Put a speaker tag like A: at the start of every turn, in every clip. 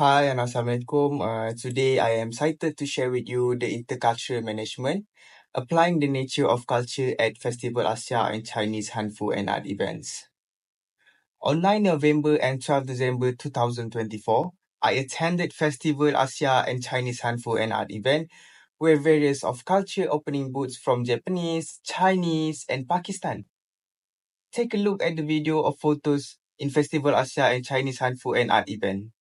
A: Hi and Assalamualaikum. Today I am excited to share with you the intercultural management, applying the nature of culture at Festival Asia and Chinese Hanfu and art events. On 9 November and 12 December 2024, I attended Festival Asia and Chinese Hanfu and art event where various of culture opening booths from Japanese, Chinese and Pakistan. Take a look at the video of photos in Festival Asia and Chinese Hanfu and art event.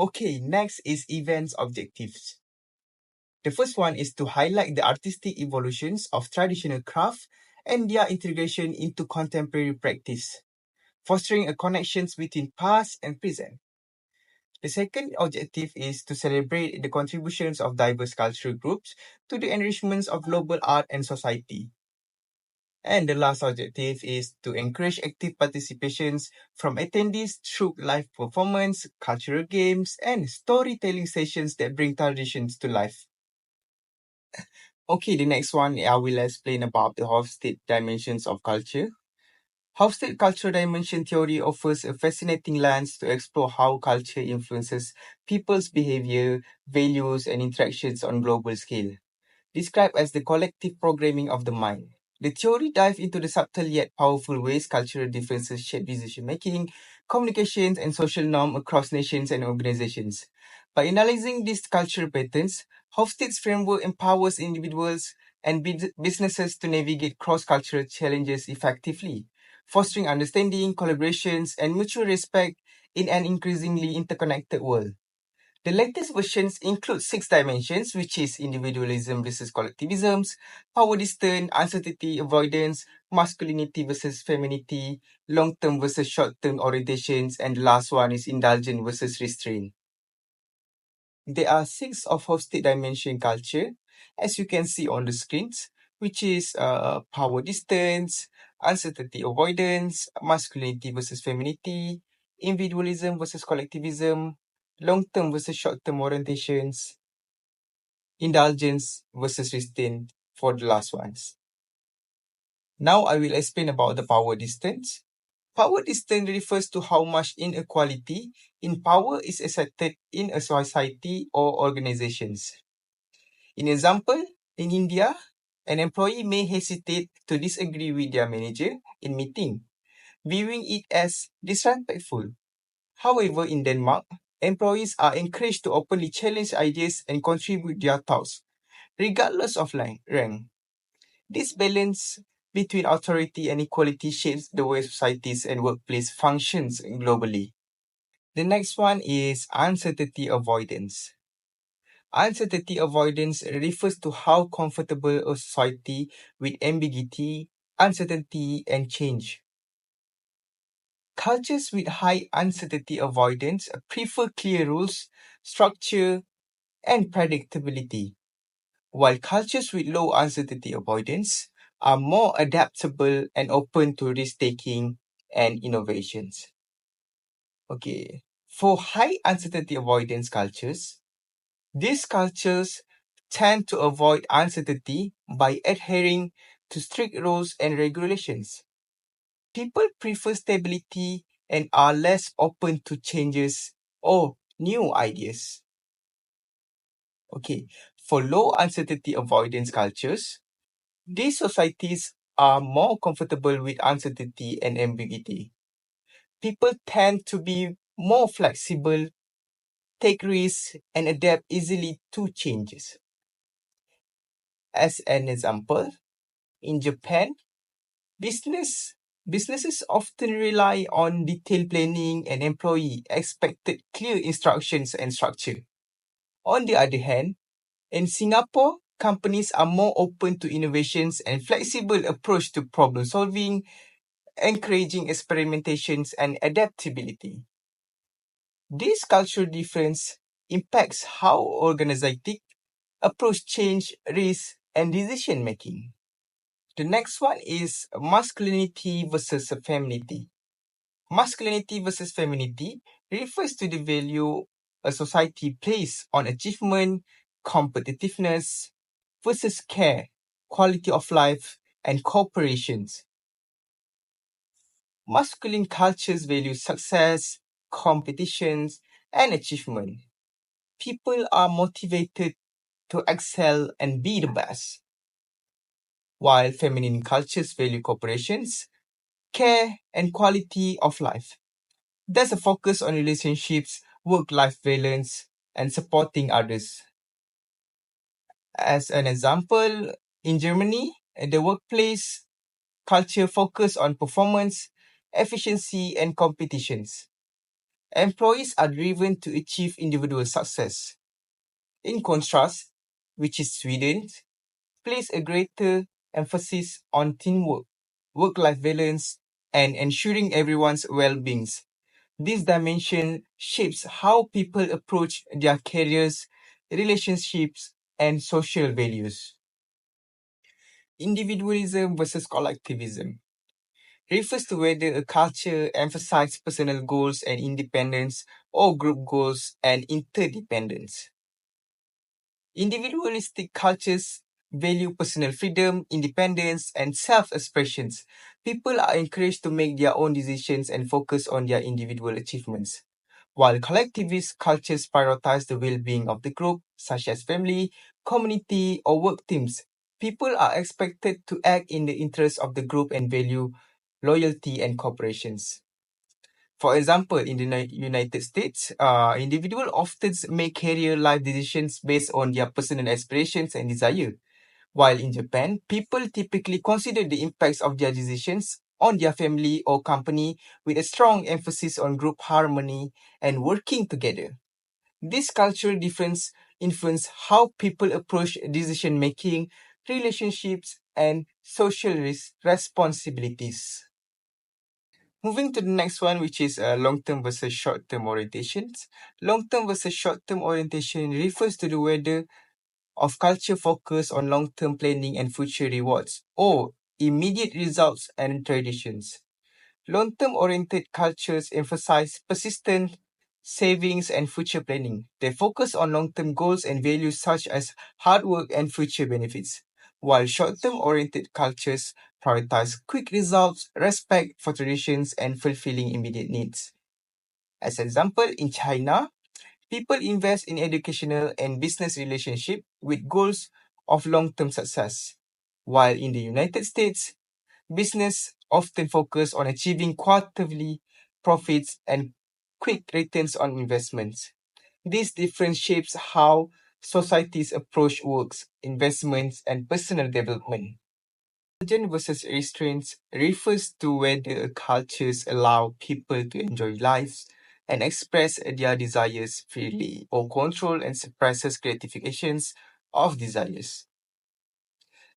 A: Okay, next is events objectives. The first one is to highlight the artistic evolutions of traditional craft and their integration into contemporary practice, fostering a connections between past and present. The second objective is to celebrate the contributions of diverse cultural groups to the enrichment of global art and society. And the last objective is to encourage active participations from attendees through live performance, cultural games, and storytelling sessions that bring traditions to life. Okay, the next one I will explain about the Hofstede dimensions of culture. Hofstede cultural dimension theory offers a fascinating lens to explore how culture influences people's behavior, values, and interactions on global scale, described as the collective programming of the mind. The theory dives into the subtle yet powerful ways cultural differences shape decision-making, communications, and social norms across nations and organizations. By analyzing these cultural patterns, Hofstede's framework empowers individuals and businesses to navigate cross-cultural challenges effectively, fostering understanding, collaborations, and mutual respect in an increasingly interconnected world. The latest versions include 6 dimensions, which is individualism versus collectivism, power distance, uncertainty avoidance, masculinity versus femininity, long-term versus short-term orientations, and the last one is indulgent versus restraint. There are 6 of hosted dimension culture, as you can see on the screens, which is power distance, uncertainty avoidance, masculinity versus femininity, individualism versus collectivism, long-term versus short-term orientations, indulgence versus restraint for the last ones. Now I will explain about the power distance. Power distance refers to how much inequality in power is accepted in a society or organizations. In example, in India, an employee may hesitate to disagree with their manager in meeting, viewing it as disrespectful. However, in Denmark, employees are encouraged to openly challenge ideas and contribute their thoughts, regardless of rank. This balance between authority and equality shapes the way societies and workplace functions globally. The next one is uncertainty avoidance. Uncertainty avoidance refers to how comfortable a society with ambiguity, uncertainty, and change. Cultures with high uncertainty avoidance prefer clear rules, structure, and predictability, while cultures with low uncertainty avoidance are more adaptable and open to risk-taking and innovations. Okay, for high uncertainty avoidance cultures, these cultures tend to avoid uncertainty by adhering to strict rules and regulations. People prefer stability and are less open to changes or new ideas. Okay, For low uncertainty avoidance cultures, these societies are more comfortable with uncertainty and ambiguity. People tend to be more flexible, take risks, and adapt easily to changes. As an example, in Japan, business businesses often rely on detailed planning and employee expected clear instructions and structure. On the other hand, in Singapore, companies are more open to innovations and flexible approach to problem solving, encouraging experimentations and adaptability. This cultural difference impacts how organizations approach change, risk, and decision making. The next one is masculinity versus femininity. Masculinity versus femininity refers to the value a society places on achievement, competitiveness, versus care, quality of life, and cooperations. Masculine cultures value success, competitions, and achievement. People are motivated to excel and be the best, while feminine cultures value cooperations, care, and quality of life. There's a focus on relationships, work-life balance, and supporting others. As an example, in Germany, the workplace culture focus on performance, efficiency, and competitions. Employees are driven to achieve individual success. In contrast, which is Sweden, place a greater emphasis on teamwork, work-life balance, and ensuring everyone's well-being. This dimension shapes how people approach their careers, relationships, and social values. Individualism versus collectivism refers to whether a culture emphasizes personal goals and independence or group goals and interdependence. Individualistic cultures value personal freedom, independence, and self-expressions. People are encouraged to make their own decisions and focus on their individual achievements. While collectivist cultures prioritize the well-being of the group, such as family, community, or work teams, people are expected to act in the interest of the group and value loyalty and cooperations. For example, in the United States, individuals often make career life decisions based on their personal aspirations and desire. While in Japan, people typically consider the impacts of their decisions on their family or company with a strong emphasis on group harmony and working together. This cultural difference influences how people approach decision making, relationships, and social responsibilities. Moving to the next one, which is long-term versus short-term orientations. Long-term versus short-term orientation refers to the whether of culture focus on long-term planning and future rewards, or immediate results and traditions. Long-term oriented cultures emphasize persistent savings and future planning. They focus on long-term goals and values such as hard work and future benefits, while short-term oriented cultures prioritize quick results, respect for traditions, and fulfilling immediate needs. As an example, in China, people invest in educational and business relationships with goals of long-term success, while in the United States, business often focus on achieving quarterly profits and quick returns on investments. This difference shapes how societies approach works, investments, and personal development. Indulgence versus restraints refers to whether cultures allow people to enjoy life and express their desires freely, or control and suppresses gratifications of desires.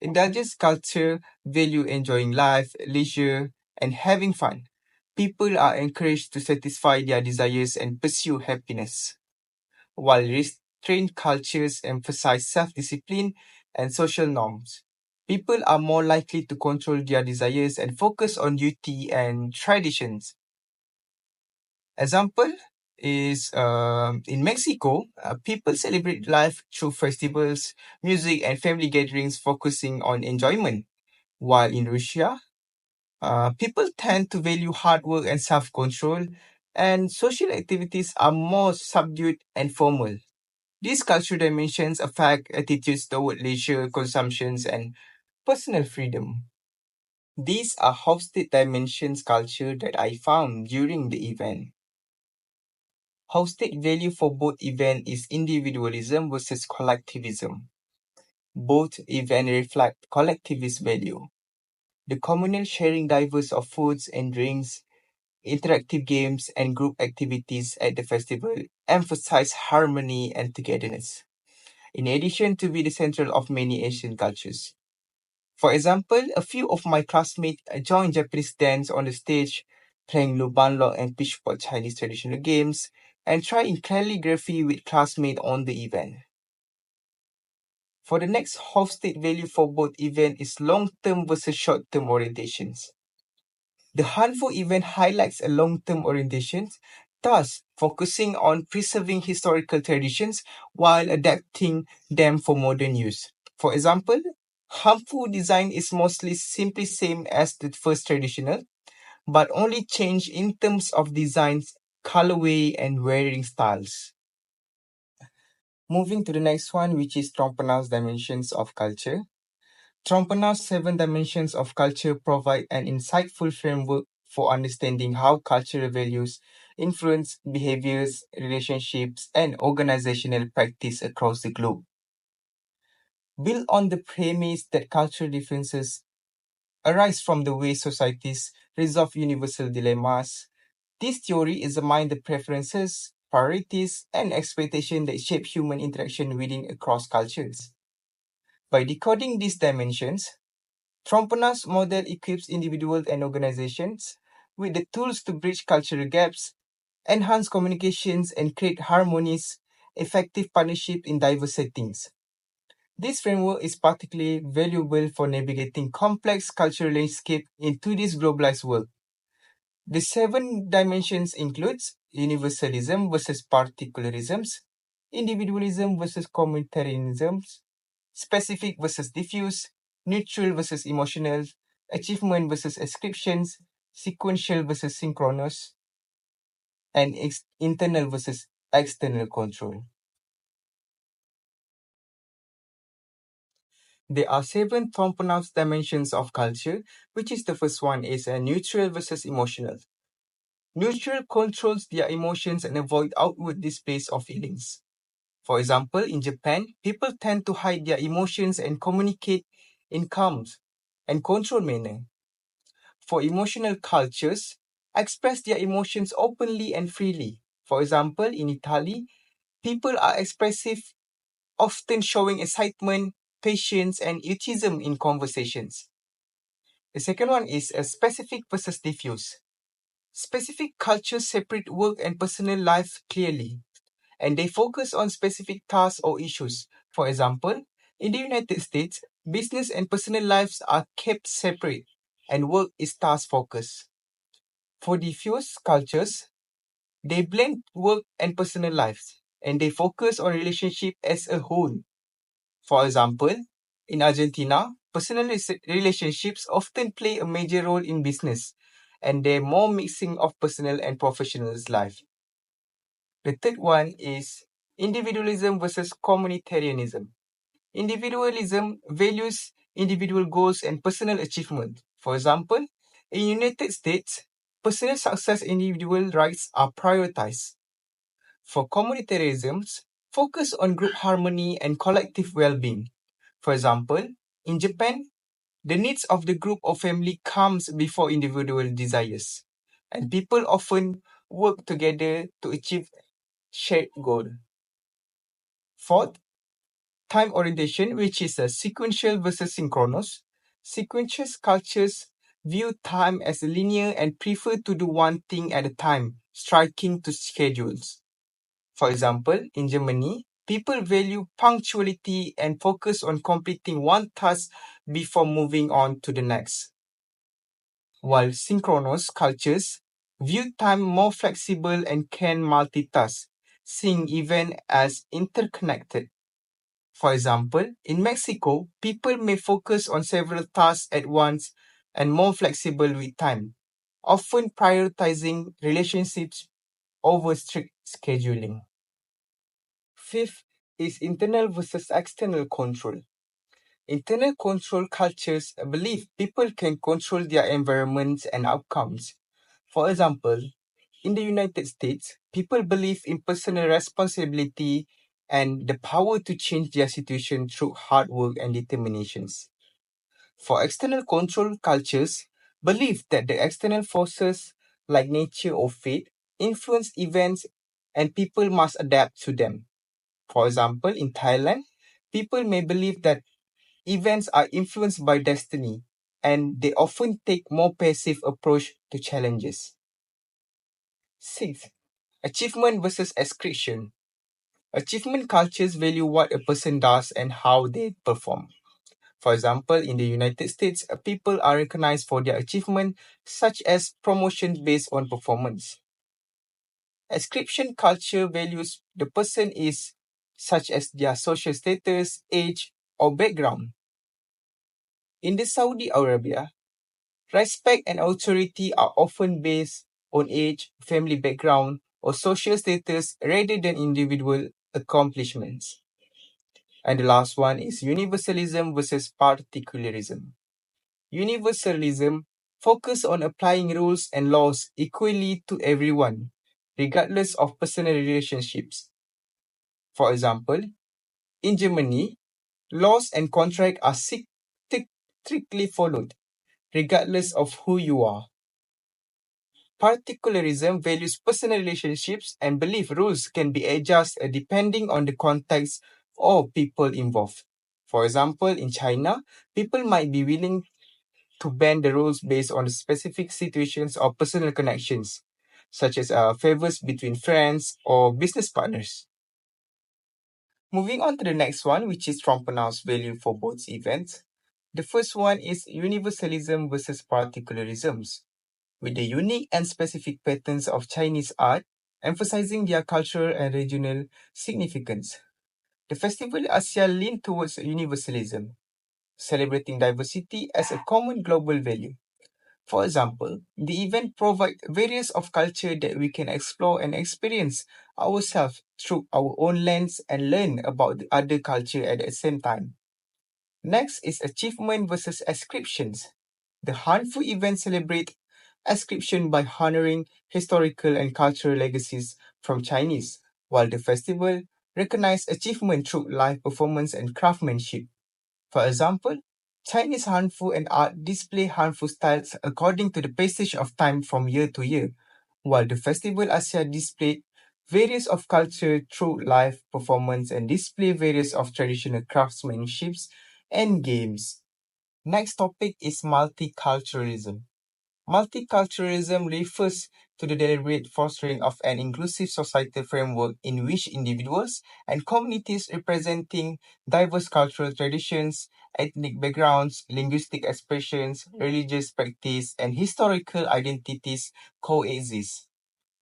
A: Indulgence culture value enjoying life, leisure, and having fun. People are encouraged to satisfy their desires and pursue happiness, while restrained cultures emphasize self-discipline and social norms. People are more likely to control their desires and focus on duty and traditions. Example is in Mexico, people celebrate life through festivals, music, and family gatherings focusing on enjoyment. While in Russia, people tend to value hard work and self-control, and social activities are more subdued and formal. These cultural dimensions affect attitudes toward leisure, consumptions, and personal freedom. These are hosted dimensions culture that I found during the event. Hosted value for both events is individualism versus collectivism. Both events reflect collectivist value. The communal sharing diverse of foods and drinks, interactive games, and group activities at the festival emphasize harmony and togetherness, in addition to be the central of many Asian cultures. For example, a few of my classmates joined Japanese dance on the stage, playing lubanlok and pitchfork Chinese traditional games, and trying calligraphy with classmates on the event. For the next hosted value for both events is long-term versus short-term orientations. The Hanfu event highlights a long-term orientation, thus focusing on preserving historical traditions while adapting them for modern use. For example, Hanfu design is mostly simply same as the first traditional, but only change in terms of designs, colorway, and wearing styles. Moving to the next one, which is Trompena's dimensions of culture. Trompena's 7 dimensions of culture provide an insightful framework for understanding how cultural values influence behaviors, relationships, and organizational practice across the globe. Built on the premise that cultural differences arise from the way societies resolve universal dilemmas, this theory examines the preferences, priorities, and expectations that shape human interaction within across cultures. By decoding these dimensions, Trompena's model equips individuals and organizations with the tools to bridge cultural gaps, enhance communications, and create harmonious, effective partnership in diverse settings. This framework is particularly valuable for navigating complex cultural landscape in today's globalized world. The 7 dimensions includes universalism versus particularisms, individualism versus communitarianisms, specific versus diffuse, neutral versus emotional, achievement versus ascriptions, sequential versus synchronous, and internal versus external control. There are 7 pronounced dimensions of culture, which is the first one is a neutral versus emotional. Neutral controls their emotions and avoid outward displays of feelings. For example, in Japan, people tend to hide their emotions and communicate in calm and controlled manner. For emotional cultures, express their emotions openly and freely. For example, in Italy, people are expressive, often showing excitement, patience, and autism in conversations. The second one is a specific versus diffuse. Specific cultures separate work and personal life clearly, and they focus on specific tasks or issues. For example, in the United States, business and personal lives are kept separate, and work is task-focused. For diffuse cultures, they blend work and personal lives, and they focus on relationship as a whole. For example, in Argentina, personal relationships often play a major role in business, and there are more mixing of personal and professional life. The third one is individualism versus communitarianism. Individualism values individual goals and personal achievement. For example, in United States, personal success and individual rights are prioritized. For communitarianisms, focus on group harmony and collective well-being. For example, in Japan, the needs of the group or family comes before individual desires, and people often work together to achieve shared goal. Fourth, time orientation, which is a sequential versus synchronous. Sequential cultures view time as linear and prefer to do one thing at a time, striking to schedules. For example, in Germany, people value punctuality and focus on completing one task before moving on to the next. While synchronous cultures view time more flexible and can multitask, seeing events as interconnected. For example, in Mexico, people may focus on several tasks at once and more flexible with time, often prioritizing relationships over strict scheduling. Fifth, is internal versus external control. Internal control cultures believe people can control their environments and outcomes. For example, in the United States, people believe in personal responsibility and the power to change their situation through hard work and determinations. For external control cultures, believe that the external forces like nature or fate influence events and people must adapt to them. For example, in Thailand, people may believe that events are influenced by destiny and they often take more passive approach to challenges. 6. Achievement versus ascription. Achievement cultures value what a person does and how they perform. For example, in the United States, people are recognized for their achievement, such as promotion based on performance. Ascription culture values the person is, such as their social status, age, or background. In the Saudi Arabia, respect and authority are often based on age, family background, or social status rather than individual accomplishments. And the last one is universalism versus particularism. Universalism focuses on applying rules and laws equally to everyone, regardless of personal relationships. For example, in Germany, laws and contracts are strictly followed, regardless of who you are. Particularism values personal relationships and believe rules can be adjusted depending on the context or people involved. For example, in China, people might be willing to bend the rules based on specific situations or personal connections, such as favors between friends or business partners. Moving on to the next one, which is Trompenaus' value for both events. The first one is universalism versus particularisms, with the unique and specific patterns of Chinese art, emphasizing their cultural and regional significance. The festival Asia lean towards universalism, celebrating diversity as a common global value. For example, the event provides various of culture that we can explore and experience ourselves through our own lens and learn about the other culture at the same time. Next is achievement versus ascriptions. The Hanfu event celebrate ascription by honoring historical and cultural legacies from Chinese, while the festival recognize achievement through live performance and craftsmanship. For example, Chinese Hanfu and art display Hanfu styles according to the passage of time from year to year, while the Festival Asia displayed various of culture through live performance and display various of traditional craftsmanships and games. Next topic is multiculturalism. Multiculturalism refers to the deliberate fostering of an inclusive societal framework in which individuals and communities representing diverse cultural traditions, ethnic backgrounds, linguistic expressions, religious practice, and historical identities coexist,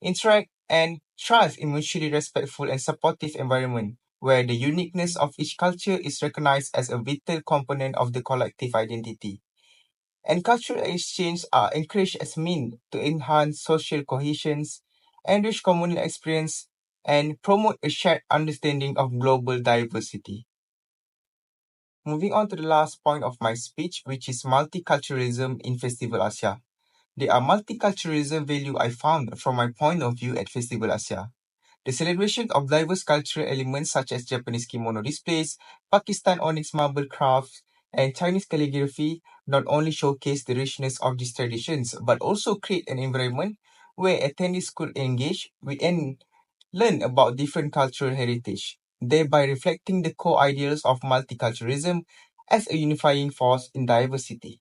A: interact, and thrive in mutually respectful and supportive environment where the uniqueness of each culture is recognized as a vital component of the collective identity. And cultural exchange are encouraged as means to enhance social cohesion, enrich communal experience, and promote a shared understanding of global diversity. Moving on to the last point of my speech, which is multiculturalism in Festival Asia. There are multiculturalism value I found from my point of view at Festival Asia. The celebration of diverse cultural elements such as Japanese kimono displays, Pakistan onyx marble crafts, and Chinese calligraphy not only showcase the richness of these traditions, but also create an environment where attendees could engage with and learn about different cultural heritage, thereby reflecting the core ideals of multiculturalism as a unifying force in diversity.